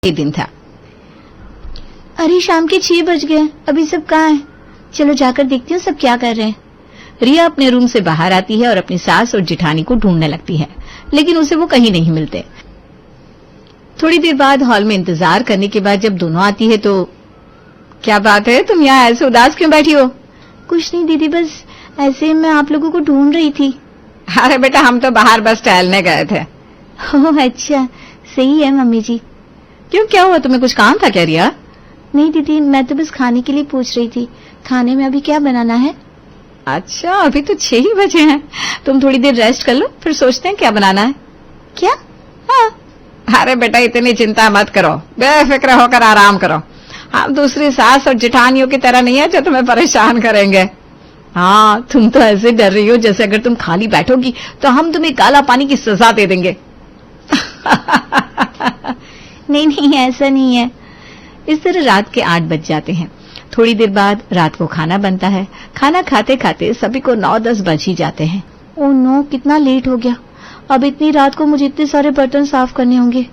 ये दिन था। अरे शाम के 6 बज गए, अभी सब कहाँ हैं? चलो जाकर देखती हूँ सब क्या कर रहे हैं। रिया अपने रूम से बाहर आती है और अपनी सास और जिठानी को ढूंढने लगती है, लेकिन उसे वो कहीं नहीं मिलते। थोड़ी देर बाद हॉल में इंतजार करने के बाद जब दोनों आती है तो, क्या बात है, तुम यहाँ ऐसे उदास क्यों बैठी हो? कुछ नहीं दीदी, बस ऐसे मैं आप लोगों को ढूंढ रही थी। अरे बेटा, हम तो बाहर बस टहलने गए थे। ओह अच्छा, सही है मम्मी जी। क्यों, क्या हुआ, तुम्हें कुछ काम था क्या रिया? नहीं दीदी, मैं तो बस खाने के लिए पूछ रही थी, खाने में अभी क्या बनाना है? अच्छा, अभी तो 6 ही बजे हैं, तुम थोड़ी देर रेस्ट कर लो, फिर सोचते हैं क्या बनाना है। क्या? हाँ। अरे बेटा, इतनी चिंता मत करो, बेफिक्र होकर आराम करो। हम दूसरी सास और जिठानियों की तरह नहीं है जो तुम्हें परेशान करेंगे। हाँ, तुम तो ऐसे डर रही हो जैसे अगर तुम खाली बैठोगी तो हम तुम्हें काला पानी की सजा दे देंगे। नहीं नहीं, ऐसा नहीं है। इस तरह रात के 8 बज जाते हैं। थोड़ी देर बाद रात को खाना बनता है। खाना खाते खाते सभी को 9-10 बज ही जाते हैं। ओह नो, कितना लेट हो गया। अब इतनी रात को मुझे इतने सारे बर्तन साफ करने होंगे।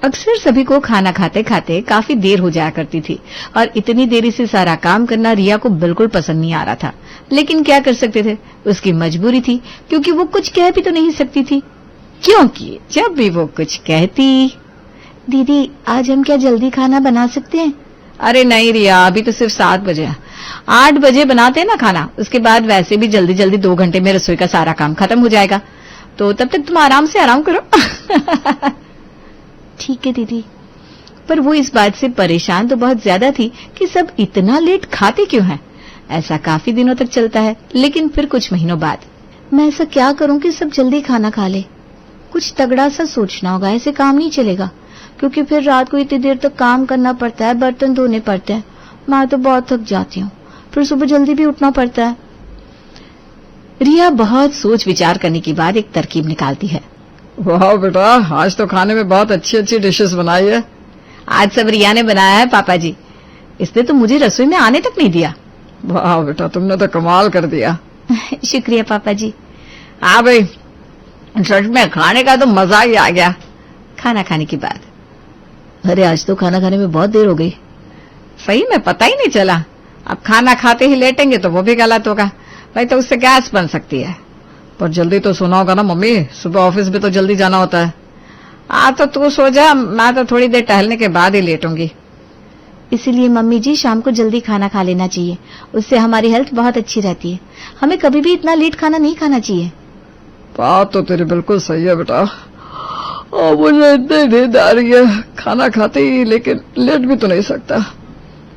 अक्सर सभी को खाना खाते खाते काफी देर हो जाया करती थी और इतनी देरी से सारा काम करना रिया को बिल्कुल पसंद नहीं आ रहा था, लेकिन क्या कर सकते थे, उसकी मजबूरी थी, क्योंकि वो कुछ कह भी तो नहीं सकती थी, क्योंकि जब भी वो कुछ कहती। दीदी, आज हम क्या जल्दी खाना बना सकते हैं? अरे नहीं रिया, अभी तो सिर्फ 7 बजे हैं। 8 बजे बनाते हैं ना खाना, उसके बाद वैसे भी जल्दी जल्दी 2 घंटे में रसोई का सारा काम खत्म हो जाएगा, तो तब तक तुम आराम से आराम करो। ठीक है दीदी। पर वो इस बात से परेशान तो बहुत ज्यादा थी कि सब इतना लेट खाते क्यों हैं। ऐसा काफी दिनों तक चलता है, लेकिन फिर कुछ महीनों बाद, मैं ऐसा क्या करूं कि सब जल्दी खाना खा ले? कुछ तगड़ा सा सोचना होगा, ऐसे काम नहीं चलेगा, क्योंकि फिर रात को इतनी देर तक काम करना पड़ता है, बर्तन धोने पड़ते हैं, मैं तो बहुत थक जाती हूँ, फिर सुबह जल्दी भी उठना पड़ता है। रिया बहुत सोच विचार करने के बाद एक तरकीब निकालती है। वाह बेटा, आज तो खाने में बहुत अच्छी अच्छी डिशेस बनाई है। आज सब रिया ने बनाया है पापा जी, इसने तो मुझे रसोई में आने तक नहीं दिया। वाह बेटा, तुमने तो कमाल कर दिया। शुक्रिया पापा जी। हाँ भाई, सच में खाने का तो मजा ही आ गया। खाना खाने के बाद, अरे आज तो खाना खाने में बहुत देर हो गई। सही में पता ही नहीं चला। अब खाना खाते ही लेटेंगे तो वो भी गलत होगा भाई, तो उससे गैस बन सकती है। पर जल्दी तो सोना होगा ना मम्मी, सुबह ऑफिस में तो जल्दी जाना होता है। हाँ तो तू सो जा, मैं तो थोड़ी देर टहलने के बाद ही लेटूंगी। इसीलिए मम्मी जी, शाम को जल्दी खाना खा लेना चाहिए, उससे हमारी हेल्थ बहुत अच्छी रहती है। हमें कभी भी इतना लेट खाना नहीं खाना चाहिए। बात तो तेरी बिल्कुल सही है बेटा, और मुझे इतनी नींद आ रही है खाना खाते ही, लेकिन लेट भी तो नहीं सकता।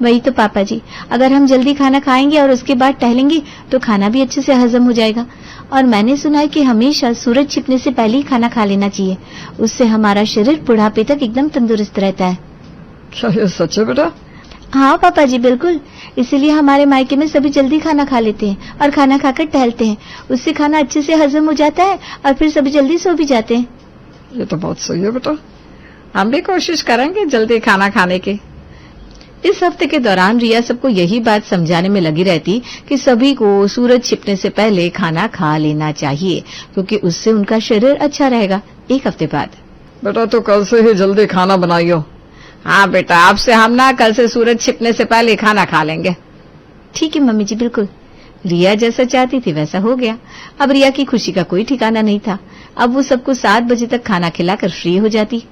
वही तो पापा जी, अगर हम जल्दी खाना खाएंगे और उसके बाद टहलेंगे तो खाना भी अच्छे से हजम हो जाएगा। और मैंने सुना है कि हमेशा सूरज छिपने से पहले ही खाना खा लेना चाहिए, उससे हमारा शरीर बुढ़ापे तक एकदम तंदुरुस्त रहता है। क्या ये सच है बेटा? हाँ पापा जी, बिल्कुल। इसीलिए हमारे मायके में सभी जल्दी खाना खा लेते हैं और खाना खाकर टहलते हैं, उससे खाना अच्छे से हजम हो जाता है और फिर सभी जल्दी सो भी जाते हैं। ये तो बहुत सही है बेटा। हम भी कोशिश करेंगे जल्दी खाना खाने की। इस हफ्ते के दौरान रिया सबको यही बात समझाने में लगी रहती कि सभी को सूरज छिपने से पहले खाना खा लेना चाहिए, क्योंकि उससे उनका शरीर अच्छा रहेगा। एक हफ्ते बाद, बेटा तो कल से ही जल्दी खाना बनाइयो। हाँ बेटा, आपसे हम ना कल से सूरज छिपने से पहले खाना खा लेंगे। ठीक है मम्मी जी, बिल्कुल। रिया जैसा चाहती थी वैसा हो गया। अब रिया की खुशी का कोई ठिकाना नहीं था। अब वो सबको 7 बजे तक खाना खिलाकर फ्री हो जाती।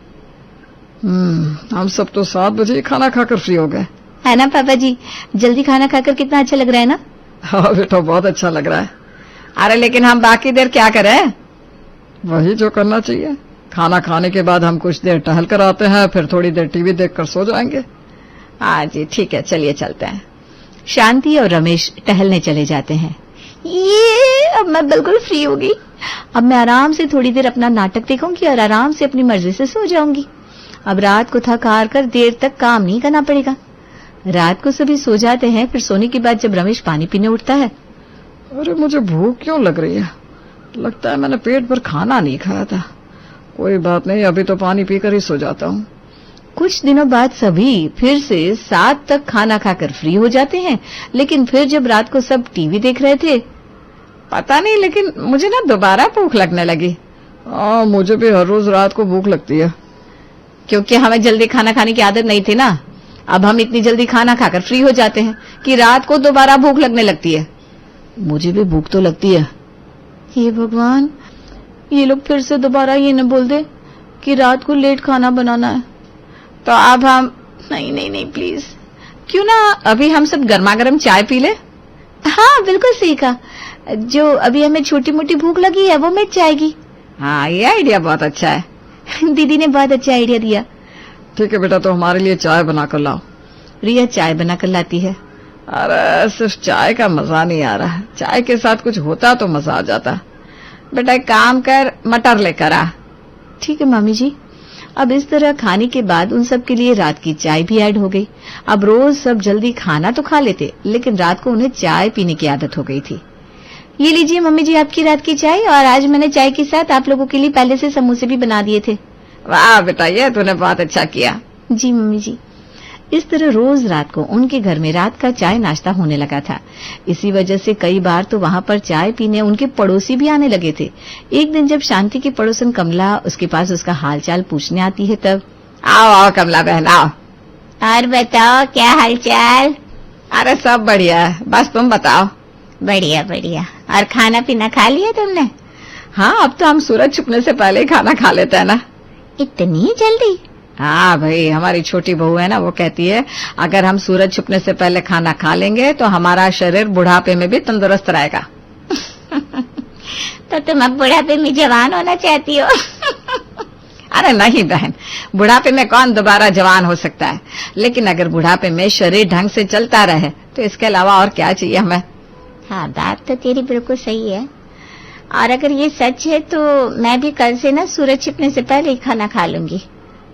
हम सब तो 7 बजे ही खाना खाकर फ्री हो गए, है ना पापा जी? जल्दी खाना खाकर कितना अच्छा लग रहा है ना? हाँ बेटा, बहुत अच्छा लग रहा है। अरे लेकिन हम बाकी देर क्या करें? वही जो करना चाहिए, खाना खाने के बाद हम कुछ देर टहल कर आते हैं, फिर थोड़ी देर टीवी देखकर सो जाएंगे। हाँ जी, ठीक है, चलिए चलते हैं। शांति और रमेश टहलने चले जाते हैं। ये अब मैं बिल्कुल फ्री हो गई। अब मैं आराम से थोड़ी देर अपना नाटक देखूंगी और आराम से अपनी मर्जी से सो जाऊंगी। अब रात को थक हार कर देर तक काम नहीं करना पड़ेगा। रात को सभी सो जाते हैं, फिर सोने के बाद जब रमेश पानी पीने उठता है, अरे मुझे भूख क्यों लग रही है? लगता है मैंने पेट भर खाना नहीं खाया था। कोई बात नहीं, अभी तो पानी पीकर ही सो जाता हूँ। कुछ दिनों बाद सभी फिर से 7 तक खाना खाकर फ्री हो जाते हैं, लेकिन फिर जब रात को सब टीवी देख रहे थे, पता नहीं, लेकिन मुझे ना दोबारा भूख लगने लगी। मुझे भी हर रोज रात को भूख लगती है। क्योंकि हमें जल्दी खाना खाने की आदत नहीं थी ना। अब हम इतनी जल्दी खाना खाकर फ्री हो जाते हैं कि रात को दोबारा भूख लगने लगती है। मुझे भी भूख तो लगती है। हे भगवान, ये लोग फिर से दोबारा ये न बोल दे कि रात को लेट खाना बनाना है। तो अब हम नहीं नहीं नहीं प्लीज, क्यों ना अभी हम सब गर्मा गर्म चाय पी ले। हाँ बिल्कुल सही कहा, जो अभी हमें छोटी मोटी भूख लगी है वो मिट जाएगी। हाँ, ये आइडिया बहुत अच्छा है। दीदी ने बहुत अच्छा आइडिया दिया। ठीक है बेटा, तो हमारे लिए चाय बनाकर लाओ। रिया चाय बनाकर लाती है। अरे सिर्फ चाय का मजा नहीं आ रहा, चाय के साथ कुछ होता तो मजा आ जाता। बेटा एक काम कर, मटर लेकर आ। ठीक है मामी जी। अब इस तरह खाने के बाद उन सब के लिए रात की चाय भी ऐड हो गई। अब रोज सब जल्दी खाना तो खा लेते, लेकिन रात को उन्हें चाय पीने की आदत हो गई थी। ये लीजिए मम्मी जी आपकी रात की चाय, और आज मैंने चाय के साथ आप लोगों के लिए पहले से समोसे भी बना दिए थे। वाह बेटा, ये तूने बहुत अच्छा किया। जी मम्मी जी। इस तरह रोज रात को उनके घर में रात का चाय नाश्ता होने लगा था। इसी वजह से कई बार तो वहां पर चाय पीने उनके पड़ोसी भी आने लगे थे। एक दिन जब शांति की पड़ोसन कमला उसके पास उसका हालचाल पूछने आती है तब, आओ आओ कमला बहन आओ। और बताओ क्या हालचाल? अरे सब बढ़िया है, बस तुम बताओ। बढ़िया बढ़िया। और खाना पीना खा लिया तुमने? हाँ, अब तो हम सूरज छुपने से पहले ही खाना खा लेते हैं ना। इतनी जल्दी? हाँ भाई, हमारी छोटी बहू है ना, वो कहती है अगर हम सूरज छुपने से पहले खाना खा लेंगे तो हमारा शरीर बुढ़ापे में भी तंदुरुस्त रहेगा। तो तुम अब बुढ़ापे में जवान होना चाहती हो? अरे नहीं बहन, बुढ़ापे में कौन दोबारा जवान हो सकता है, लेकिन अगर बुढ़ापे में शरीर ढंग से चलता रहे तो इसके अलावा और क्या चाहिए हमें। हाँ बात तो तेरी बिल्कुल सही है। और अगर ये सच है तो मैं भी कल से ना सूरज छिपने से पहले ही खाना खा लूंगी।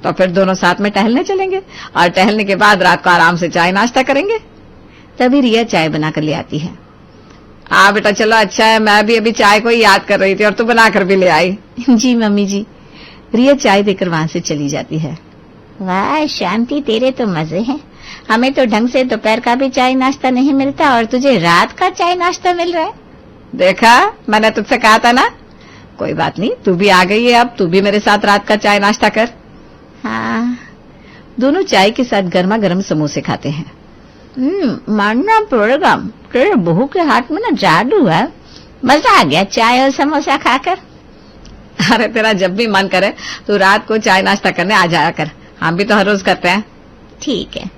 तो फिर दोनों साथ में टहलने चलेंगे और टहलने के बाद रात को आराम से चाय नाश्ता करेंगे। तभी रिया चाय बनाकर ले आती है। हाँ बेटा चलो, अच्छा है, मैं भी अभी चाय को ही याद कर रही थी और तू बनाकर भी ले आई। जी मम्मी जी। रिया चाय देकर वहां से चली जाती है। वाह शांति, तेरे तो मजे हैं। हमें तो ढंग से दोपहर का भी चाय नाश्ता नहीं मिलता और तुझे रात का चाय नाश्ता मिल रहा है। देखा, मैंने तुझसे कहा था ना। कोई बात नहीं, तू भी आ गई है, अब तू भी मेरे साथ रात का चाय नाश्ता कर। हाँ। दोनों चाय के साथ गर्मा गर्म समोसे खाते हैं। मानना पड़ेगा, तेरे बहू के हाथ में ना जादू है। मजा आ गया चाय और समोसा खाकर। अरे तेरा जब भी मन करे तो रात को चाय नाश्ता करने आ जाया कर, हम भी तो हर रोज करते हैं। ठीक है।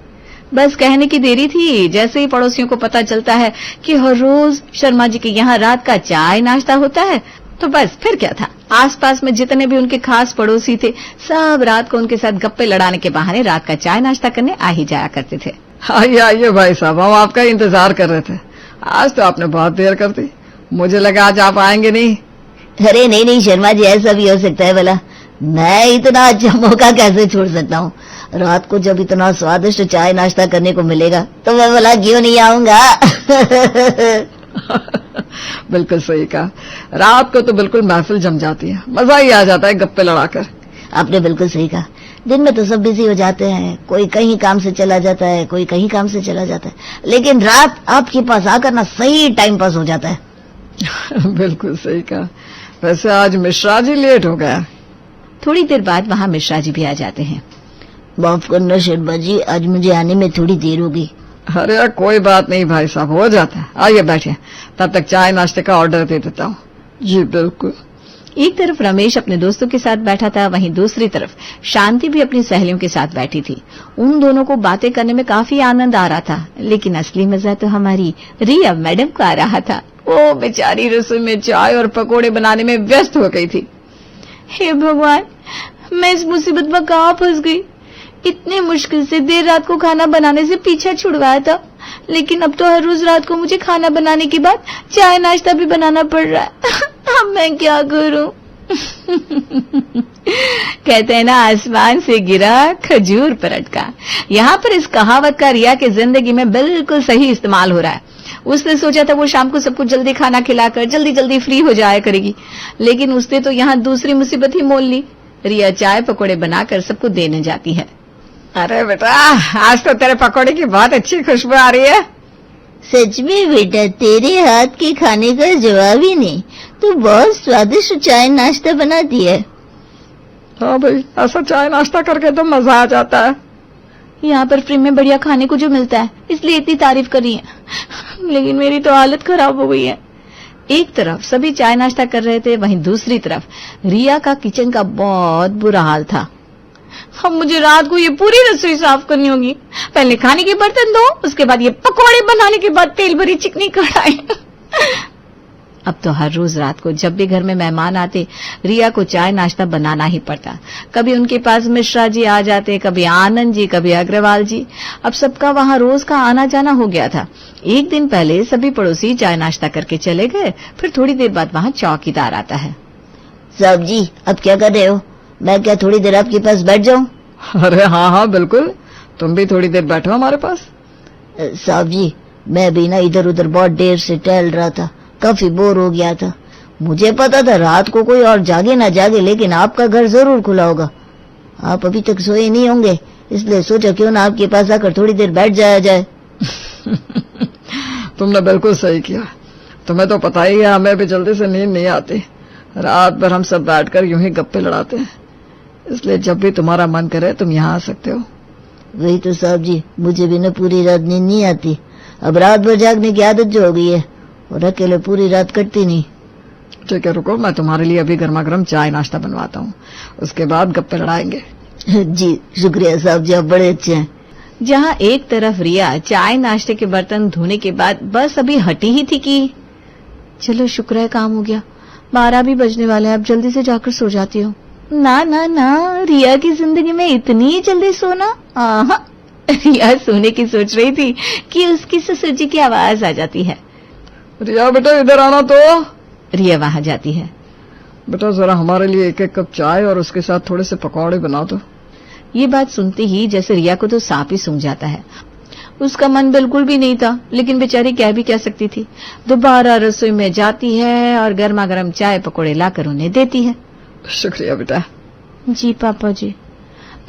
बस कहने की देरी थी, जैसे ही पड़ोसियों को पता चलता है कि हर रोज शर्मा जी के यहाँ रात का चाय नाश्ता होता है तो बस फिर क्या था, आसपास में जितने भी उनके खास पड़ोसी थे सब रात को उनके साथ गप्पे लड़ाने के बहाने रात का चाय नाश्ता करने आ ही जाया करते थे। आइए आइए भाई साहब, हम आपका इंतजार कर रहे थे। आज तो आपने बहुत देर कर दी, मुझे लगा आज आप आएंगे नहीं। अरे नहीं नहीं शर्मा जी, ऐसा भी हो सकता है भला। मैं इतना अच्छा मौका कैसे छोड़ सकता हूँ। रात को जब इतना स्वादिष्ट चाय नाश्ता करने को मिलेगा तो मैं भला क्यों नहीं आऊंगा। बिल्कुल सही कहा, रात को तो बिल्कुल महफिल जम जाती है, मजा ही आ जाता है गप्पे लड़ाकर। आपने बिल्कुल सही कहा। दिन में तो सब बिजी हो जाते हैं, कोई कहीं काम से चला जाता है, कोई कहीं काम से चला जाता है, लेकिन रात आपके पास आकर ना सही टाइम पास हो जाता है। बिल्कुल सही कहा। वैसे आज मिश्रा जी लेट हो गया। थोड़ी देर बाद वहाँ मिश्रा जी भी आ जाते हैं। माफ करना शर्मा जी, आज मुझे आने में थोड़ी देर हो गई। अरे कोई बात नहीं भाई साहब, हो जाता है। आइए बैठिए, तब तक चाय नाश्ते का ऑर्डर दे देता हूँ। जी बिल्कुल। एक तरफ रमेश अपने दोस्तों के साथ बैठा था, वहीं दूसरी तरफ शांति भी अपनी सहेलियों के साथ बैठी थी। उन दोनों को बातें करने में काफी आनंद आ रहा था, लेकिन असली मजा तो हमारी रिया मैडम को आ रहा था। वो बेचारी रसोई में चाय और पकोड़े बनाने में व्यस्त हो गई थी। हे भगवान, मैं इस मुसीबत में कहाँ फंस गई। इतनी मुश्किल से देर रात को खाना बनाने से पीछा छुड़वाया था, लेकिन अब तो हर रोज रात को मुझे खाना बनाने के बाद चाय नाश्ता भी बनाना पड़ रहा है। अब मैं क्या करूं? कहते हैं ना, आसमान से गिरा खजूर पर अटका। यहाँ पर इस कहावत का रिया की जिंदगी में बिल्कुल सही इस्तेमाल हो रहा है। उसने सोचा था वो शाम को सबको जल्दी खाना खिलाकर जल्दी जल्दी फ्री हो जाया करेगी, लेकिन उसने तो यहाँ दूसरी मुसीबत ही मोल ली। रिया चाय पकोड़े बनाकर सबको देने जाती है। अरे बेटा, आज तो तेरे पकोड़े की बहुत अच्छी खुशबू आ रही है। सच में बेटा, तेरे हाथ के खाने का जवाब ही नहीं। तू बहुत स्वादिष्ट चाय नाश्ता बनाती है। हाँ भाई, ऐसा चाय नाश्ता करके तो मजा आ जाता है। यहाँ पर फ्री में बढ़िया खाने को जो मिलता है, इसलिए इतनी तारीफ कर रही है, लेकिन मेरी तो हालत खराब हो गई है। एक तरफ सभी चाय नाश्ता कर रहे थे, वहीं दूसरी तरफ रिया का किचन का बहुत बुरा हाल था। अब मुझे रात को ये पूरी रसोई साफ करनी होगी। पहले खाने के बर्तन धो, उसके बाद ये पकौड़े बनाने के बाद तेल भरी चिकनी कढ़ाई। अब तो हर रोज रात को जब भी घर में मेहमान आते, रिया को चाय नाश्ता बनाना ही पड़ता। कभी उनके पास मिश्रा जी आ जाते, कभी आनंद जी, कभी अग्रवाल जी। अब सबका वहां रोज का आना जाना हो गया था। एक दिन पहले सभी पड़ोसी चाय नाश्ता करके चले गए, फिर थोड़ी देर बाद वहां चौकीदार आता है। साहब जी, अब क्या कर रहे हो? मैं क्या थोड़ी देर आपके पास बैठ जाऊं? अरे हाँ हाँ बिल्कुल, तुम भी थोड़ी देर बैठो हमारे पास। साहब जी, मैं भी ना इधर उधर बहुत देर से टहल रहा था, काफी बोर हो गया था। मुझे पता था रात को कोई और जागे ना जागे, लेकिन आपका घर जरूर खुला होगा। आप अभी तक सोए नहीं होंगे, इसलिए सोचा क्यों ना आपके पास आकर थोड़ी देर बैठ जाया जाए। तुमने बिल्कुल सही किया। तुम्हें तो पता ही है हमें भी जल्दी से नींद नहीं आती। रात भर हम सब बैठकर यूं ही गप्पे लड़ाते हैं, इसलिए जब भी तुम्हारा मन करे तुम यहाँ आ सकते हो। वही तो साहब जी, मुझे भी ना पूरी रात नींद नहीं आती। अब रात भर जागने की आदत जो हो गई है, और अकेले पूरी रात कटती नहीं। ठीक है, रुको, मैं तुम्हारे लिए अभी गर्मा गर्म चाय नाश्ता बनवाता हूँ, उसके बाद गप्पे लड़ाएंगे। जी शुक्रिया साहब जी, आप बड़े अच्छे हैं। जहां एक तरफ रिया चाय नाश्ते के बर्तन धोने के बाद बस अभी हटी ही थी कि चलो शुक्र है काम हो गया, 12 भी बजने वाले हैं, अब जल्दी से जाकर सो जाती हूँ। ना ना ना, रिया की जिंदगी में इतनी जल्दी सोना? आहा। रिया सोने की सोच रही थी कि उसकी ससुर जी की आवाज आ जाती है। रिया बेटा इधर आना तो। रिया वहां जाती है। बेटा जरा हमारे लिए एक एक कप चाय और उसके साथ थोड़े से पकौड़े बना दो। ये बात सुनते ही जैसे रिया को तो सांप ही सूंघ जाता है। उसका मन बिल्कुल भी नहीं था, लेकिन बेचारी क्या भी कह सकती थी। दोबारा रसोई में जाती है और गर्मा गर्म चाय पकौड़े लाकर उन्हें देती है। शुक्रिया बेटा। जी पापा जी।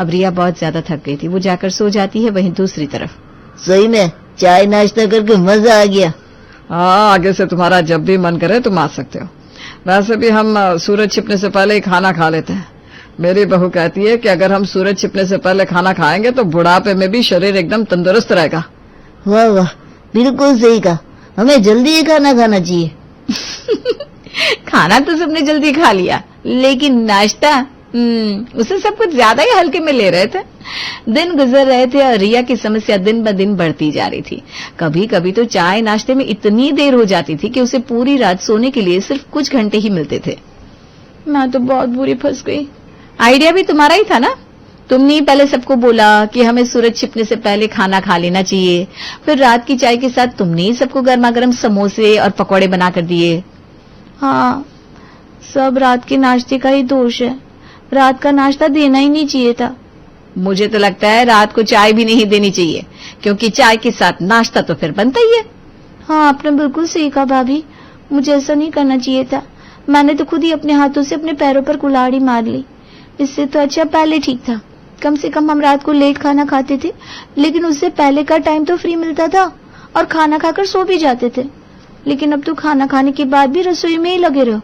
अब रिया बहुत ज्यादा थक गई थी, वो जाकर सो जाती है। वहीं दूसरी तरफ सही में चाय नाश्ता करके मजा आ गया। हाँ, आगे से तुम्हारा जब भी मन करे तुम आ सकते हो। वैसे भी हम सूरज छिपने से पहले ही खाना खा लेते हैं। मेरी बहू कहती है कि अगर हम सूरज छिपने से पहले खाना खाएंगे तो बुढ़ापे में भी शरीर एकदम तंदुरुस्त रहेगा। वाह वाह, बिल्कुल सही कहा, हमें जल्दी ही खाना खाना चाहिए। खाना तो सबने जल्दी खा लिया, लेकिन नाश्ता उसे सब कुछ ज्यादा ही हल्के में ले रहे थे। दिन गुजर रहे थे और रिया की समस्या दिन ब दिन बढ़ती जा रही थी। कभी कभी तो चाय नाश्ते में इतनी देर हो जाती थी कि उसे पूरी रात सोने के लिए सिर्फ कुछ घंटे ही मिलते थे। मैं तो बहुत बुरी फंस गई। आइडिया भी तुम्हारा ही था ना? तुमने ही पहले सबको बोला कि हमें सूरज छिपने से पहले खाना खा लेना चाहिए। फिर रात की चाय के साथ तुमने ही सबको गर्मा गर्म समोसे और पकौड़े बना कर दिए। हाँ, सब रात के नाश्ते का ही दोष है। रात का नाश्ता देना ही नहीं चाहिए था। मुझे तो लगता है रात को चाय भी नहीं देनी चाहिए, क्योंकि चाय के साथ नाश्ता तो फिर बनता ही है। हाँ, आपने बिल्कुल सही कहा भाभी, मुझे ऐसा नहीं करना चाहिए था। मैंने तो खुद ही अपने हाथों से अपने पैरों पर कुल्हाड़ी मार ली। इससे तो अच्छा पहले ठीक था। कम से कम हम रात को लेट खाना खाते थे, लेकिन उससे पहले का टाइम तो फ्री मिलता था और खाना खाकर सो भी जाते थे। लेकिन अब तो खाना खाने के बाद भी रसोई में ही लगे रहो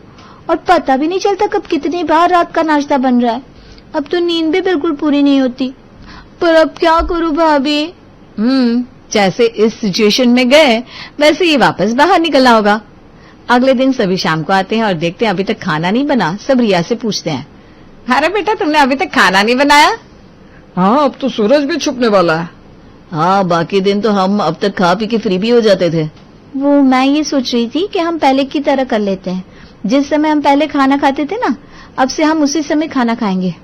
और पता भी नहीं चलता कब कितनी बार रात का नाश्ता बन रहा है। अब तो नींद भी बिल्कुल पूरी नहीं होती। पर अब क्या करूं भाभी? जैसे इस सिचुएशन में गए वैसे ही वापस बाहर निकलना होगा। अगले दिन सभी शाम को आते हैं और देखते हैं अभी तक खाना नहीं बना। सब रिया से पूछते हैं, अरे बेटा तुमने अभी तक खाना नहीं बनाया? हाँ, अब तो सूरज भी छुपने वाला है। हाँ, बाकी दिन तो हम अब तक खा पी के फ्री भी हो जाते थे। वो मैं ये सोच रही थी कि हम पहले की तरह कर लेते हैं। जिस समय हम पहले खाना खाते थे ना, अब से हम उसी समय खाना खाएंगे।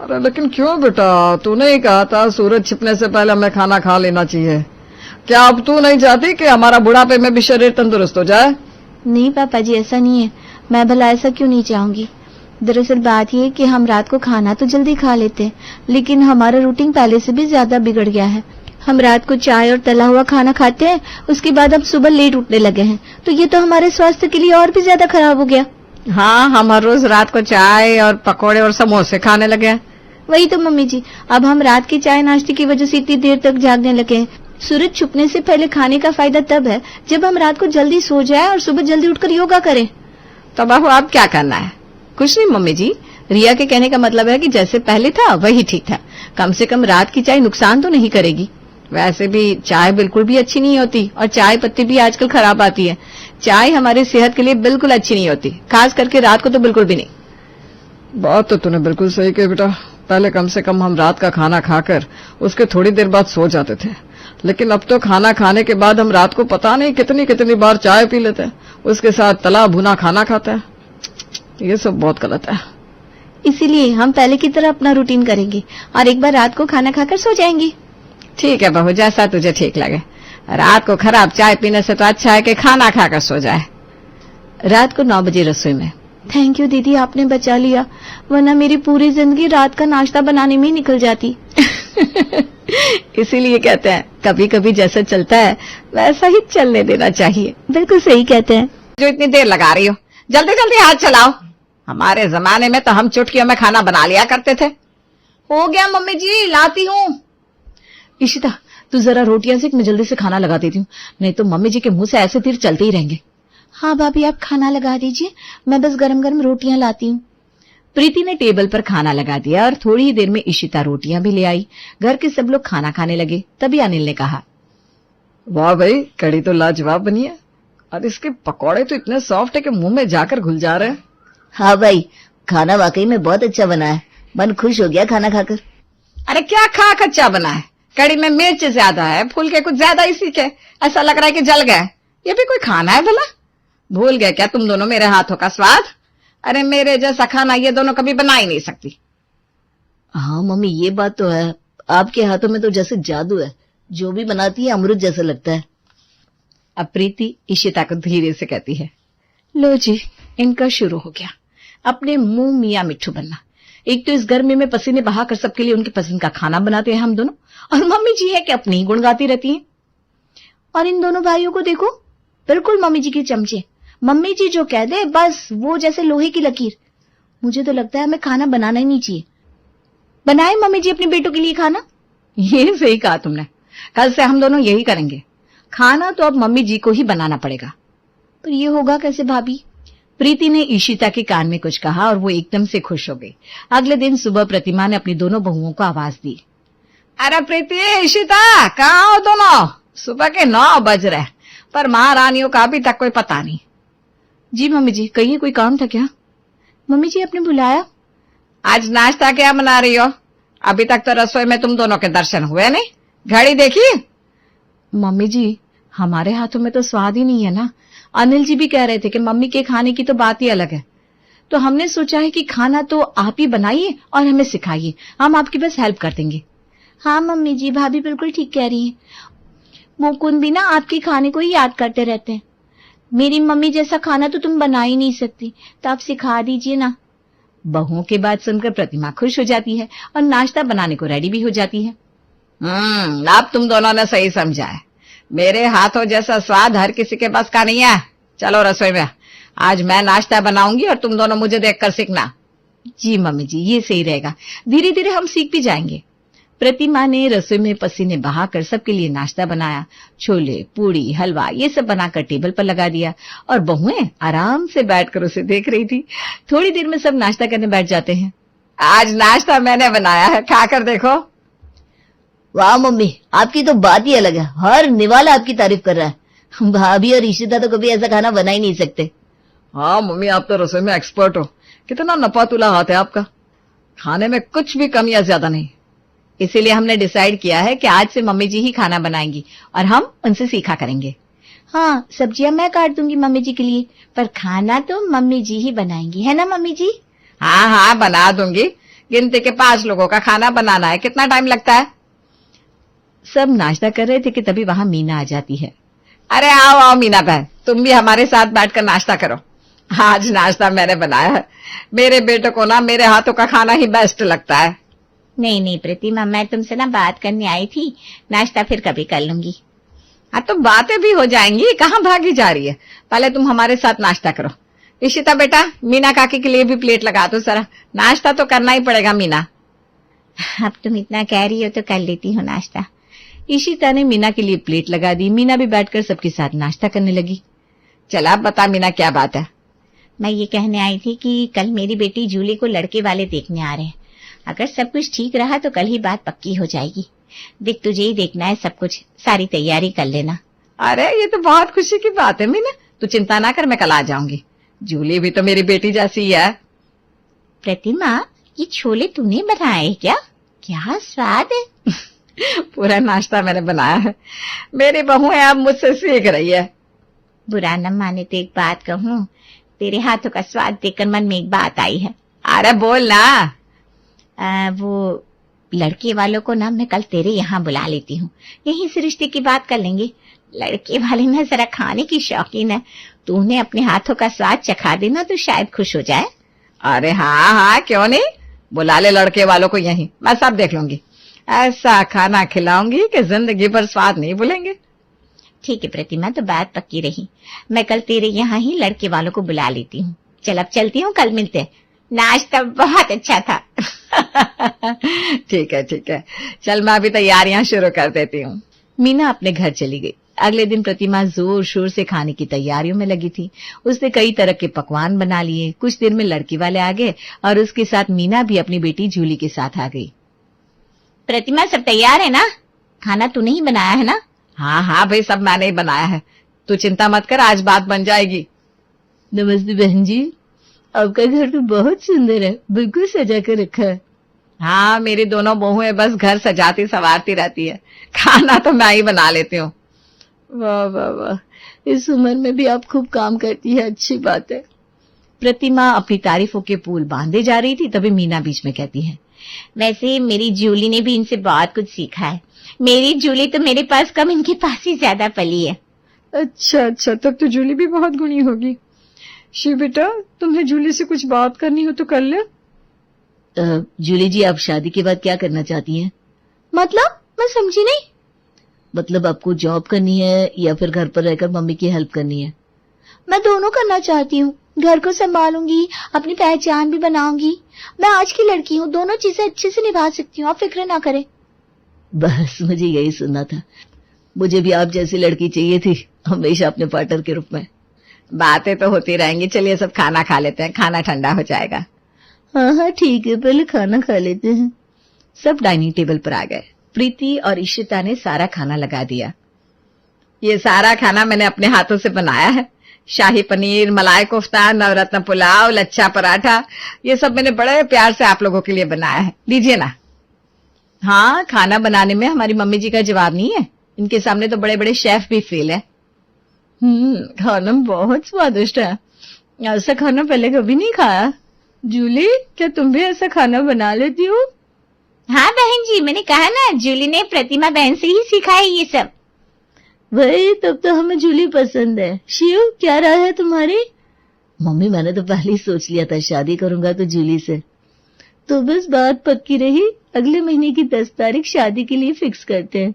अरे लेकिन क्यों बेटा, तूने ही कहा था सूरज छिपने से पहले हमें खाना खा लेना चाहिए। क्या अब तू नहीं चाहती कि हमारा बुढ़ापे में भी शरीर तंदुरुस्त हो जाए? नहीं पापा जी, ऐसा नहीं है। मैं भला ऐसा क्यों नहीं चाहूंगी। दरअसल बात यह है कि हम रात को खाना तो जल्दी खा लेते हैं, लेकिन हमारा रूटीन पहले से भी ज्यादा बिगड़ गया है। हम रात को चाय और तला हुआ खाना खाते हैं, उसके बाद हम सुबह लेट उठने लगे हैं, तो ये तो हमारे स्वास्थ्य के लिए और भी ज्यादा खराब हो गया। हाँ, हम हर रोज रात को चाय और पकौड़े और समोसे खाने लगे हैं। वही तो मम्मी जी, अब हम रात की चाय नाश्ते की वजह से इतनी देर तक जागने लगे हैं। सूरज छुपने से पहले खाने का फायदा तब है जब हम रात को जल्दी सो जाए और सुबह जल्दी उठकर योगा करें। तो बहू अब क्या करना है? कुछ नहीं मम्मी जी, रिया के कहने का मतलब है कि जैसे पहले था वही ठीक था। कम से कम रात की चाय नुकसान तो नहीं करेगी। वैसे भी चाय बिल्कुल भी अच्छी नहीं होती और चाय पत्ती भी आजकल खराब आती है। चाय हमारी सेहत के लिए बिल्कुल अच्छी नहीं होती, खास करके रात को तो बिल्कुल भी नहीं। बात तो तूने बिल्कुल सही कही बेटा। पहले कम से कम हम रात का खाना खाकर उसके थोड़ी देर बाद सो जाते थे, लेकिन अब तो खाना खाने के बाद हम रात को पता नहीं कितनी कितनी बार चाय पी लेते हैं, उसके साथ तला भुना खाना खाते हैं। ये सब बहुत गलत है। इसीलिए हम पहले की तरह अपना रूटीन करेंगे और एक बार रात को खाना खाकर सो जाएंगे। ठीक है बहू, जैसा तुझे ठीक लगे। रात को खराब चाय पीने से तो अच्छा है कि खाना खाकर सो जाए। रात को 9 बजे रसोई में। थैंक यू दीदी, आपने बचा लिया, वरना मेरी पूरी जिंदगी रात का नाश्ता बनाने में ही निकल जाती। इसीलिए कहते हैं कभी कभी जैसा चलता है वैसा ही चलने देना चाहिए। बिल्कुल सही कहते हैं। जो इतनी देर लगा रही हो, जल्दी जल्दी हाथ चलाओ। हमारे जमाने में तो हम चुटकियों में खाना बना लिया करते थे। हो गया मम्मी जी, लाती हूँ। इशिता, तू जरा रोटियां सेक, मैं जल्दी से खाना लगा देती हूँ, नहीं तो मम्मी जी के मुंह से ऐसे तीर चलते ही रहेंगे। हाँ भाभी, आप खाना लगा दीजिए, मैं बस गरम गरम रोटियां लाती हूँ। प्रीति ने टेबल पर खाना लगा दिया और थोड़ी ही देर में इशिता रोटियां भी ले आई। घर के सब लोग खाना खाने लगे। तभी अनिल ने कहा, वाह भाई, कड़ी तो लाजवाब बनी है और इसके पकौड़े तो इतने सॉफ्ट है कि मुंह में जाकर घुल जा रहे हैं। हाँ भाई, खाना वाकई में बहुत अच्छा बना है, मन खुश हो गया खाना खाकर। अरे क्या खा कच्चा बना है, कड़ी में मिर्च ज्यादा है, फूल के कुछ ज्यादा ही सीखे, ऐसा लग रहा है कि जल गए। ये भी कोई खाना है भला? भूल गए क्या तुम दोनों मेरे हाथों का स्वाद? अरे मेरे जैसा खाना ये दोनों कभी बना ही नहीं सकती। हाँ मम्मी, ये बात तो है, आपके हाथों में तो जैसे जादू है, जो भी बनाती है अमृत जैसा लगता है। अब प्रीति इशिता को धीरे से कहती है, लो जी, इनका शुरू हो गया अपने मुंह मियां मिट्ठू बनना। एक तो इस गर्मी में पसीने बहाकर सबके लिए उनकी पसंद का खाना बनाते हैं हम दोनों, और मम्मी जी है कि अपनी ही गुण गाती रहती हैं। और इन दोनों भाइयों को देखो, बिल्कुल मम्मी जी के चमचे। मम्मी जी जो कह दे बस वो जैसे लोहे की लकीर। मुझे तो लगता है हमें खाना बनाना ही नहीं चाहिए। बनाए मम्मी जी अपने बेटों के लिए खाना। ये सही कहा तुमने, कल से हम दोनों यही करेंगे। खाना तो अब मम्मी जी को ही बनाना पड़ेगा। पर ये होगा कैसे भाभी? प्रीति ने इशिता के कान में कुछ कहा और वो एकदम से खुश हो गई। अगले दिन सुबह प्रतिमा ने अपनी दोनों बहुओं को आवाज दी, अरे प्रीति, इशिता, कहाँ हो दोनों? सुबह के 9 बज रहे, पर महारानियों का अभी तक कोई पता नहीं। जी मम्मी जी, कहिए, कोई काम था क्या? मम्मी जी आपने बुलाया? आज नाश्ता क्या बना रही हो? अभी तक तो रसोई में तुम दोनों के दर्शन हुए नहीं। घड़ी देखी? मम्मी जी, हमारे हाथों में तो स्वाद ही नहीं है ना। अनिल जी भी कह रहे थे कि मम्मी के खाने की तो बात ही अलग है, तो हमने सोचा है कि खाना तो आप ही बनाइए और हमें सिखाइए, हम आपकी बस हेल्प कर देंगे। हाँ मम्मी जी, भाभी बिल्कुल ठीक कह रही हैं। मुकुंद भी ना आपके खाने को ही याद करते रहते हैं। मेरी मम्मी जैसा खाना तो तुम बना ही नहीं सकती, तो आप सिखा दीजिए ना। बहुओं की बात सुनकर प्रतिमा खुश हो जाती है और नाश्ता बनाने को रेडी भी हो जाती है। अब तुम दोनों ने सही समझा है। मेरे हाथों जैसा स्वाद हर किसी के बस का नहीं है। चलो रसोई में, आज मैं नाश्ता बनाऊंगी और तुम दोनों मुझे देखकर सीखना। जी मम्मी जी, ये सही रहेगा, धीरे धीरे हम सीख भी जाएंगे। प्रतिमा ने रसोई में पसीने बहाकर सबके लिए नाश्ता बनाया। छोले, पूड़ी, हलवा ये सब बनाकर टेबल पर लगा दिया और बहुएं आराम से बैठकर उसे देख रही थी। थोड़ी देर में सब नाश्ता करने बैठ जाते हैं। आज नाश्ता मैंने बनाया है, खाकर देखो। वाह मम्मी, आपकी तो बात ही अलग है, हर निवाला आपकी तारीफ कर रहा है। भाभी और इशिता तो कभी ऐसा खाना बना ही नहीं सकते। हाँ मम्मी, आप तो रसोई में एक्सपर्ट हो। कितना नपातुला हाथ है आपका, खाने में कुछ भी कम या ज्यादा नहीं। इसीलिए हमने डिसाइड किया है कि आज से मम्मी जी ही खाना बनाएंगी और हम उनसे सीखा करेंगे। हाँ, सब्जियां मैं काट दूंगी मम्मी जी के लिए, पर खाना तो मम्मी जी ही बनाएंगी, है ना मम्मी जी? हाँ हाँ, बना दूंगी। गिनती के 5 लोगों का खाना बनाना है, कितना टाइम लगता है? सब नाश्ता कर रहे थे कि तभी वहां मीना आ जाती है। अरे आओ आओ मीना बहन, तुम भी हमारे साथ बैठकर नाश्ता करो। आज नाश्ता मैंने बनाया है। मेरे बेटे को ना मेरे हाथों का खाना ही बेस्ट लगता है। नहीं नहीं प्रतिमा, मैं तुमसे ना बात करने आई थी, नाश्ता फिर कभी कर लूंगी। हाँ तो बातें भी हो जाएंगी, कहाँ भागी जा रही है? पहले तुम हमारे साथ नाश्ता करो। इशिता बेटा, मीना काकी के लिए भी प्लेट लगा दो जरा, नाश्ता तो करना ही पड़ेगा मीना। अब तुम इतना कह रही हो तो कर लेती हूँ नाश्ता। इशिता ने मीना के लिए प्लेट लगा दी। मीना भी बैठकर सबके साथ नाश्ता करने लगी। चला अब बता मीना, क्या बात है? मैं ये कहने आई थी कि कल मेरी बेटी जूली को लड़के वाले देखने आ रहे हैं। अगर सब कुछ ठीक रहा तो कल ही बात पक्की हो जाएगी। देख, तुझे ही देखना है सब कुछ, सारी तैयारी कर लेना। अरे ये तो बहुत खुशी की बात है मीना, तू चिंता ना कर, मैं कल आ जाऊंगी। जूली भी तो मेरी बेटी जैसी है। प्रतिमा, ये छोले तूने बनाए क्या? क्या स्वाद है। पूरा नाश्ता मैंने बनाया है। मेरी बहू है, अब मुझसे सीख रही है। बुरा न माने तो एक बात कहूँ, तेरे हाथों का स्वाद देखकर मन में एक बात आई है। अरे बोल ना। वो लड़के वालों को ना मैं कल तेरे यहाँ बुला लेती हूँ, यहीं से रिश्ते की बात कर लेंगे। लड़के वाले ना जरा खाने की शौकीन है, तू उन्हें अपने हाथों का स्वाद चखा देना तो शायद खुश हो जाए। अरे हाँ हाँ, क्यों नहीं, बुला ले लड़के वालों को यहीं, मैं सब देख लूंगी। ऐसा खाना खिलाऊंगी कि जिंदगी भर स्वाद नहीं भूलेंगे। ठीक है प्रतिमा, तो बात पक्की रही। मैं कल तेरे यहाँ ही लड़के वालों को बुला लेती हूँ। चल अब चलती हूँ, कल मिलते हैं। नाश्ता बहुत अच्छा था। ठीक है, चल मैं अभी तैयारियां शुरू कर देती हूँ। मीना अपने घर चली गई। अगले दिन प्रतिमा जोर शोर से खाने की तैयारियों में लगी थी। उसने कई तरह के पकवान बना लिए। कुछ देर में लड़की वाले आ गए और उसके साथ मीना भी अपनी बेटी जूली के साथ आ गई। प्रतिमा, सब तैयार है ना? खाना तूने ही बनाया है ना? हाँ हाँ भाई, सब मैंने ही बनाया है, तू चिंता मत कर, आज बात बन जाएगी। नमस्ते बहन जी, आपका घर तो बहुत सुंदर है, बिल्कुल सजा कर रखा है। हाँ, मेरी दोनों बहुएं बस घर सजाती संवारती रहती है, खाना तो मैं ही बना लेती हूँ। वाह वाह वाह, इस उम्र में भी आप खूब काम करती है, अच्छी बात है। प्रतिमा अपनी तारीफों के पुल बांधे जा रही थी, तभी मीना बीच में कहती है, वैसे मेरी जूली ने भी इनसे बहुत कुछ सीखा है। मेरी जूली तो मेरे पास कम, इनके पास ही ज्यादा पली है। अच्छा, तब तो जूली भी बहुत गुणी होगी। शिव बेटा, तुम्हें जूली से कुछ बात करनी हो तो कर ले। जूली जी, आप शादी के बाद क्या करना चाहती हैं? मतलब, मैं समझी नहीं। मतलब आपको जॉब करनी है या फिर घर पर रहकर मम्मी की हेल्प करनी है? मैं दोनों करना चाहती हूँ। घर को संभालूंगी, अपनी पहचान भी बनाऊंगी। मैं आज की लड़की हूँ, दोनों चीजें अच्छे से निभा सकती हूँ, आप फिक्र ना करें। बस मुझे यही सुनना था, मुझे भी आप जैसी लड़की चाहिए थी, हमेशा अपने पार्टनर के रूप में। बातें तो होती रहेंगी, चलिए सब खाना खा लेते हैं, खाना ठंडा हो जाएगा। हाँ ठीक है, पहले खाना खा लेते हैं। सब डाइनिंग टेबल पर आ गए। प्रीति और इशिता ने सारा खाना लगा दिया। ये सारा खाना मैंने अपने हाथों से बनाया है। शाही पनीर, मलाई कोफ्ता, नवरत्न पुलाव, लच्छा पराठा, ये सब मैंने बड़े प्यार से आप लोगों के लिए बनाया है, लीजिए ना। हाँ, खाना बनाने में हमारी मम्मी जी का जवाब नहीं है, इनके सामने तो बड़े बड़े शेफ भी फेल है। खाना बहुत स्वादिष्ट है, ऐसा खाना पहले कभी नहीं खाया। जूली, क्या तुम भी ऐसा खाना बना लेती हो? हाँ बहन जी, मैंने कहा ना, जूली ने प्रतिमा बहन से ही सीखा है ये सब। वही, तब तो हमें जूली पसंद है। शिव, क्या राय है तुम्हारी? मम्मी, मैंने तो पहले ही सोच लिया था शादी करूंगा तो जूली से। तो बस बात पक्की रही, अगले महीने की 10 तारीख शादी के लिए फिक्स करते हैं।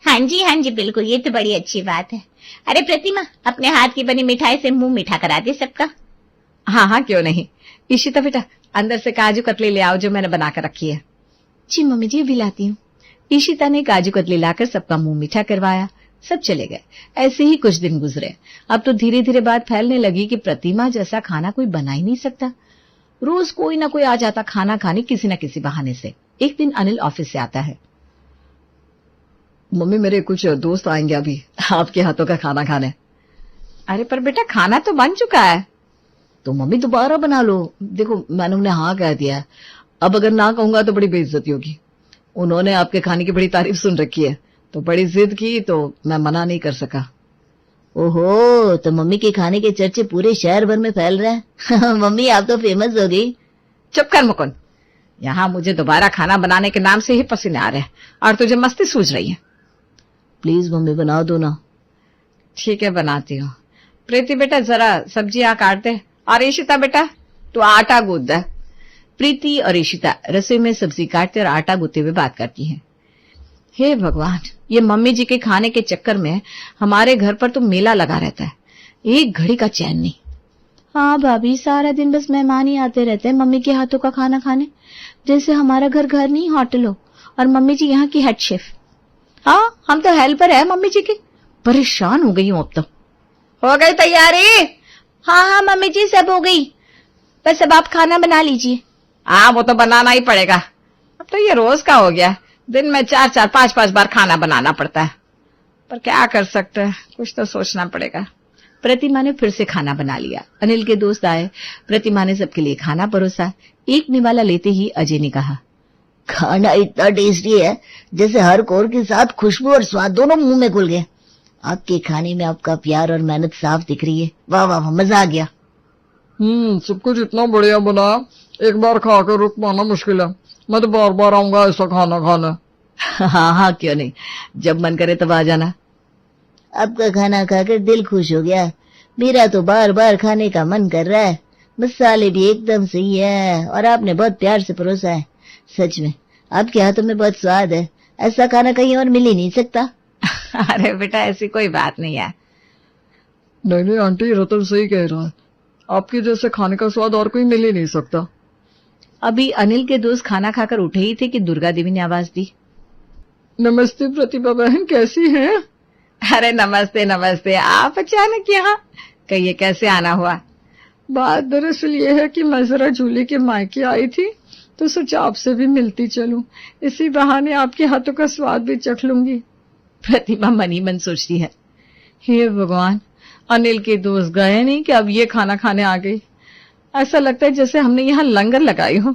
हाँ जी बिल्कुल, ये तो बड़ी अच्छी बात है। अरे प्रतिमा, अपने हाथ की बनी मिठाई से मुंह मीठा करा दे सबका। हाँ, क्यों नहीं। इशिता बेटा, अंदर से काजू कतली ले आओ जो मैंने बना कर रखी है। जी मम्मी जी, अभी लाती हूँ। इशिता ने काजू कतली लाकर सबका मुंह मीठा करवाया। सब चले गए। ऐसे ही कुछ दिन गुजरे। अब तो धीरे धीरे बात फैलने लगी कि प्रतिमा जैसा खाना कोई बना ही नहीं सकता। रोज कोई ना कोई आ जाता खाना खाने, किसी न किसी बहाने से। एक दिन अनिल ऑफिस से आता है। मम्मी, मेरे कुछ दोस्त आएंगे अभी आपके हाथों का खाना खाने। अरे पर बेटा, खाना तो बन चुका है। तो मम्मी दोबारा बना लो। देखो, मैंने उन्हें हाँ कह दिया है, अब अगर ना कहूंगा तो बड़ी बेइज्जती होगी। उन्होंने आपके खाने की बड़ी तारीफ सुन रखी है, तो बड़ी जिद की तो मैं मना नहीं कर सका। ओहो, तो मम्मी के खाने के चर्चे पूरे शहर भर में फैल रहे हैं। मम्मी, आप तो फेमस हो गई। चुप कर मुकुंद, यहाँ मुझे दोबारा खाना बनाने के नाम से ही पसीने आ रहे हैं और तुझे मस्ती सूझ रही है। प्लीज मम्मी, बना दो ना। ठीक है, बनाती हूँ। प्रीति बेटा, जरा सब्जियां काट दे, और इशिता बेटा तू आटा गूंद दे। प्रीति और इशिता रसोई में सब्जी काटते और आटा गूंथते हुए बात करती हैं। हे भगवान, ये मम्मी जी के खाने के चक्कर में हमारे घर पर तो मेला लगा रहता है, एक घड़ी का चैन नहीं। हाँ भाभी, सारा दिन बस मेहमान ही आते रहते हैं मम्मी के हाथों का खाना खाने, जैसे हमारा घर घर नहीं होटल हो और मम्मी जी यहाँ की हेड शेफ। हाँ, हम तो हेल्पर है मम्मी जी की। परेशान हो गई हूँ अब तो। हो गई तैयारी? हाँ हाँ मम्मी जी, सब हो गई, बस अब आप खाना बना लीजिए। हाँ, वो तो बनाना ही पड़ेगा। अब तो ये रोज का हो गया, दिन में 4-4, 5-5 बार खाना बनाना पड़ता है। पर क्या कर सकते हैं, कुछ तो सोचना पड़ेगा। प्रतिमा ने फिर से खाना बना लिया। अनिल के दोस्त आए, प्रतिमा ने सबके लिए खाना परोसा। एक निवाला लेते ही अजय ने कहा, खाना इतना टेस्टी है जैसे हर कोर के साथ खुशबू और स्वाद दोनों मुंह में घुल गए। आपके खाने में आपका प्यार और मेहनत साफ दिख रही है। वाह वाह वाह, मजा आ गया। सब कुछ इतना बढ़िया बना, एक बार खा कर रुक पाना मुश्किल है। मैं तो बार बार आऊंगा ऐसा खाना खाना। हाँ हाँ क्यों नहीं, जब मन करे तब आ जाना। आपका खाना खाकर दिल खुश हो गया। मेरा तो बार बार खाने का मन कर रहा है। मसाले भी एकदम सही है और आपने बहुत प्यार से परोसा है। सच में आपके हाथों में बहुत स्वाद है, ऐसा खाना कहीं और मिल ही नहीं सकता। अरे बेटा, ऐसी कोई बात नहीं है। नहीं नहीं आंटी, रतन सही कह रहा है, आपके जैसे खाने का स्वाद और कोई मिल ही नहीं सकता। अभी अनिल के दोस्त खाना खाकर उठे ही थे कि दुर्गा देवी ने आवाज दी, नमस्ते प्रतिभा बहन, कैसी हैं? अरे नमस्ते नमस्ते, आप अचानक यहाँ? कहिए कैसे आना हुआ? बात दरअसल ये है कि मैं जरा जूली के मायके आई थी तो सोचा आपसे भी मिलती चलूं, इसी बहाने आपके हाथों का स्वाद भी चख लूंगी। प्रतिमा मन ही मन सोचती है, हे भगवान, अनिल के दोस्त गए नहीं कि अब ये खाना खाने आ गई। ऐसा लगता है जैसे हमने यहाँ लंगर लगाई हो।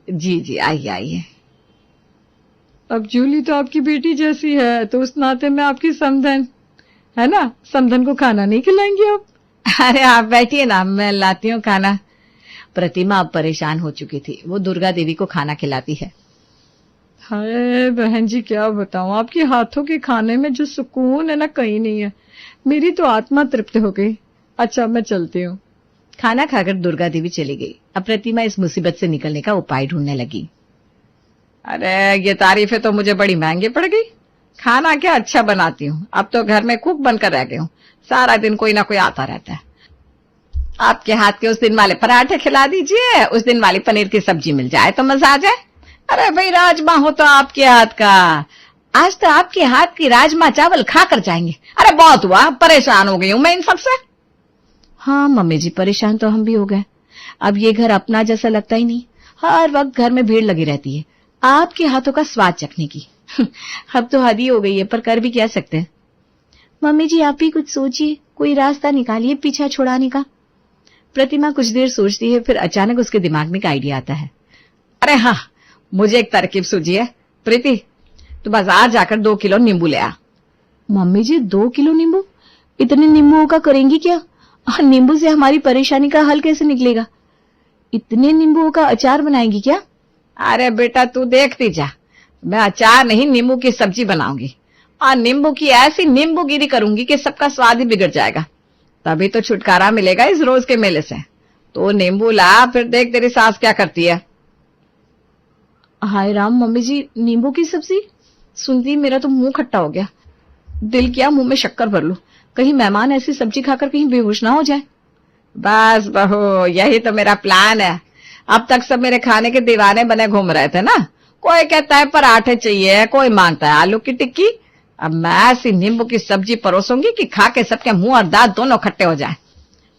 जी जी, आइए आइए। अब जूली तो आपकी बेटी जैसी है, तो उस नाते में आपकी समधन है ना, समधन को खाना नहीं खिलाएंगी आप? अरे आप बैठिए ना, मैं लाती हूँ खाना। प्रतिमा अब परेशान हो चुकी थी, वो दुर्गा देवी को खाना खिलाती है। हाय बहन जी, क्या बताऊं, आपके हाथों के खाने में जो सुकून है ना, कहीं नहीं है। मेरी तो आत्मा तृप्त हो गई। अच्छा, मैं चलती हूँ। खाना खाकर दुर्गा देवी चली गई। अब प्रतिमा इस मुसीबत से निकलने का उपाय ढूंढने लगी। अरे ये तारीफें तो मुझे बड़ी महंगी पड़ गई। खाना क्या अच्छा बनाती हूँ, अब तो घर में कुक बनकर रह गई हूँ। सारा दिन कोई ना कोई आता रहता है। आपके हाथ के उस दिन वाले पराठे खिला दीजिए, उस दिन वाली पनीर की सब्जी मिल जाए तो मजा आ जाए। अरे भाई, राजमा हो तो आपके हाथ का। आज तो आपके हाथ की राजमा चावल खा कर जाएंगे। अरे बहुत हुआ, परेशान हो गई हूँ मैं इन सबसे। हाँ मम्मी जी, परेशान तो हम भी हो गए। अब ये घर अपना जैसा लगता ही नहीं, हर वक्त घर में भीड़ लगी रहती है आपके हाथों का स्वाद चखने की। अब तो हद ही हो गई है, पर कर भी क्या सकते हैं। मम्मी जी आप भी कुछ सोचिए, कोई रास्ता निकालिए पीछा छुड़ाने का। प्रतिमा कुछ देर सोचती है, फिर अचानक उसके दिमाग में एक आइडिया आता है। अरे हाँ, मुझे एक तरकीब सूझी है। प्रीति, तू बाजार जाकर 2 किलो नींबू ले आ। मम्मी जी 2 किलो नींबू? इतने नींबुओं का करेंगी क्या? और नींबू से हमारी परेशानी का हल कैसे निकलेगा? इतने नींबुओं का अचार बनाएंगी क्या? अरे बेटा, तू देखती जा, मैं अचार नहीं नींबू की सब्जी बनाऊंगी। और नींबू की ऐसी नींबूगिरी करूंगी कि सबका स्वाद ही बिगड़ जाएगा। तभी तो छुटकारा मिलेगा इस रोज के मेले से। तो नींबू ला, फिर देख तेरी सास क्या करती है। हाय राम, मम्मी जी नींबू की सब्जी सुनती मेरा तो मुंह खट्टा हो गया। दिल किया मुंह में शक्कर भर लूं, कहीं मेहमान ऐसी सब्जी खाकर कहीं बेहोश ना हो जाए। बस बहू, यही तो मेरा प्लान है। अब तक सब मेरे खाने के दीवाने बने घूम रहे थे ना। कोई कहता है पराठे चाहिए, कोई मांगता है आलू की टिक्की। अब मैं ऐसी नींबू की सब्जी परोसूंगी कि खा के सबके मुंह और दांत दोनों खट्टे हो जाएं।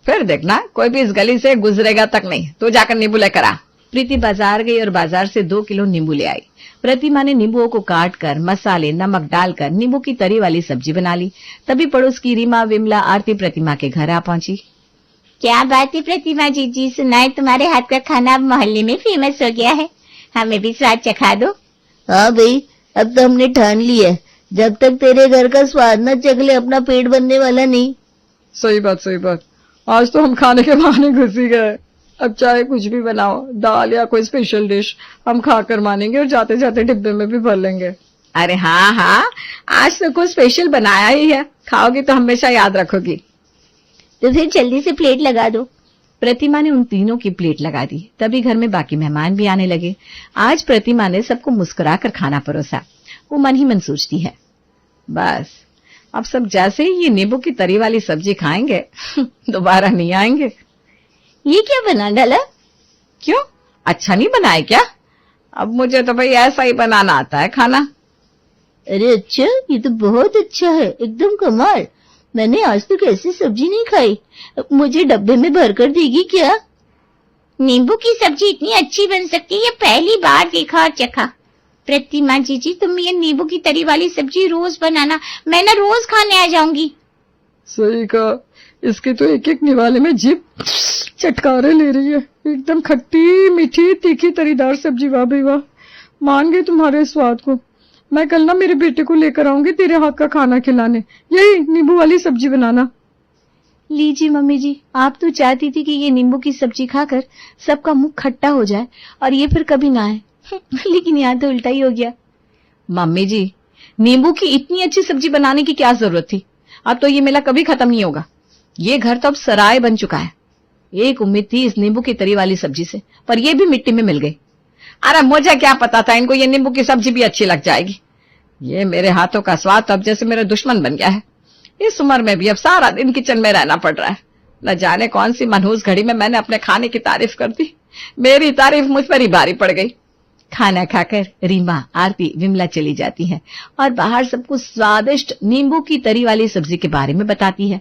फिर देखना, कोई भी इस गली से गुजरेगा तक नहीं। तू जाकर नींबू लेकर आ। प्रीति बाजार गई और बाजार से 2 किलो नींबू ले आई। प्रतिमा ने नींबुओं को काट कर मसाले नमक डालकर नींबू की तरी वाली सब्जी बना ली। तभी पड़ोस की रीमा, विमला, आरती प्रतिमा के घर आ पहुंची। क्या बात है प्रतिमा जी, सुना है तुम्हारे हाथ का खाना अब मोहल्ले में फेमस हो गया है, हमें भी स्वाद चखा दो। हाँ भाई, अब तो हमने ठान ली है, जब तक तेरे घर का स्वाद न चख ले अपना पेट भरने वाला नहीं। सही बात, सही बात। आज तो हम खाने के बहाने घुस ही गए। अब चाहे कुछ भी बनाओ, दाल या कोई स्पेशल डिश, हम खाकर मानेंगे और जाते जाते डिब्बे में भी भर लेंगे। अरे हाँ हाँ, आज तो कुछ स्पेशल बनाया ही है, खाओगी तो हमेशा याद रखोगी। तो फिर जल्दी से प्लेट लगा दो। प्रतिमा ने उन तीनों की प्लेट लगा दी। तभी घर में बाकी मेहमान भी आने लगे। आज प्रतिमा ने सबको मुस्कुरा कर खाना परोसा। वो मन ही मन सोचती है, बस अब सब जैसे ही ये नींबू की तरी वाली सब्जी खाएंगे दोबारा नहीं आएंगे। ये क्या बना डाला? क्यों, अच्छा नहीं बनाए क्या? अब मुझे तो भाई ऐसा ही बनाना आता है खाना। अरे अच्छा, ये तो बहुत अच्छा है, एकदम कमाल। मैंने आज तक ऐसी सब्जी नहीं खाई। मुझे डब्बे में भरकर देगी क्या? नींबू की सब्जी इतनी अच्छी बन सकती है, ये पहली बार देखा और चखा। प्रतिमा जी तुम ये नींबू की तरी वाली सब्जी रोज बनाना, मैं ना रोज खाने आ जाऊंगी। सही कहा, इसके तो एक एक निवाले में जीभ चटकारे ले रही है। एकदम खट्टी मीठी तीखी तरीदार सब्जी, वाह भाई वाह, मान गई तुम्हारे स्वाद को। मैं कल ना मेरे बेटे को लेकर आऊंगी तेरे हाथ का खाना खिलाने, यही नींबू वाली सब्जी बनाना। लीजिए मम्मी जी, आप तो चाहती थी कि ये नींबू की सब्जी खाकर सबका मुंह खट्टा हो जाए और ये फिर कभी ना आए लेकिन यहाँ तो उल्टा ही हो गया। मम्मी जी, नींबू की इतनी अच्छी सब्जी बनाने की क्या जरूरत थी? अब तो ये मेला कभी खत्म नहीं होगा। ये घर तो अब सराय बन चुका है। एक उम्मीद थी इस नींबू की तरी वाली सब्जी से, पर ये भी मिट्टी में मिल गई। अरे मुझे क्या पता था इनको ये नींबू की सब्जी भी अच्छी लग जाएगी। ये मेरे हाथों का स्वाद अब जैसे मेरा दुश्मन बन गया है। इस उम्र में भी अब सारा दिन किचन में रहना पड़ रहा है। न जाने कौन सी मनहूस घड़ी में मैंने अपने खाने की तारीफ कर दी, मेरी तारीफ मुझ पर ही भारी पड़ गई। खाना खाकर रीमा, आरती, विमला चली जाती है और बाहर सबको स्वादिष्ट नींबू की तरी वाली सब्जी के बारे में बताती है।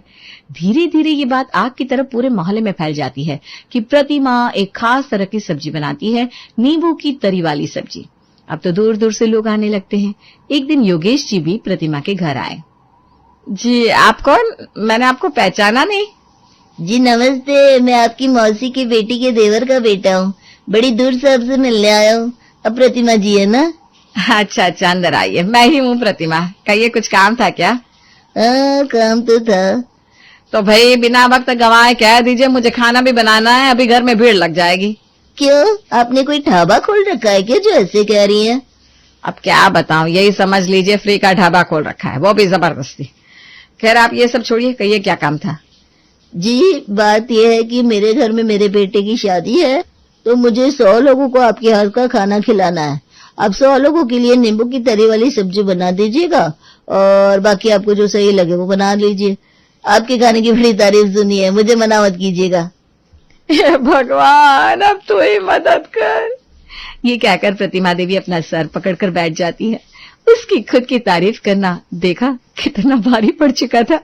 धीरे धीरे ये बात आग की तरह पूरे मोहल्ले में फैल जाती है कि प्रतिमा एक खास तरह की सब्जी बनाती है, नींबू की तरी वाली सब्जी। अब तो दूर दूर से लोग आने लगते हैं। एक दिन योगेश जी भी प्रतिमा के घर आए। जी आप कौन? मैंने आपको पहचाना नहीं। जी नमस्ते, मैं आपकी मौसी की बेटी के देवर का बेटा हूँ। बड़ी दूर से आपसे मिलने आया हूँ। अब प्रतिमा जी है ना? अच्छा अच्छा, अंदर आइए, मैं ही हूँ प्रतिमा। कहिए, कुछ काम था क्या? काम तो था। तो भाई बिना वक्त गंवाए कह दीजिए, मुझे खाना भी बनाना है, अभी घर में भीड़ लग जाएगी। क्यों, आपने कोई ढाबा खोल रखा है क्या जो ऐसे कह रही हैं? अब क्या बताऊं, यही समझ लीजिए, फ्री का ढाबा खोल रखा है, वो भी जबरदस्ती। खैर आप ये सब छोड़िए, कहिए क्या काम था? जी बात यह है कि मेरे घर में मेरे बेटे की शादी है, तो मुझे 100 लोगों को आपके हाथ का खाना खिलाना है। आप 100 लोगों के लिए नींबू की तरी वाली सब्जी बना दीजिएगा और बाकी आपको जो सही लगे वो बना लीजिए। आपके खाने की बड़ी तारीफ सुनी है, मुझे मना मत कीजिएगा। भगवान, अब तो ही मदद कर। ये कहकर प्रतिमा देवी अपना सर पकड़कर बैठ जाती है। उसकी खुद की तारीफ करना देखा कितना भारी पड़ चुका था।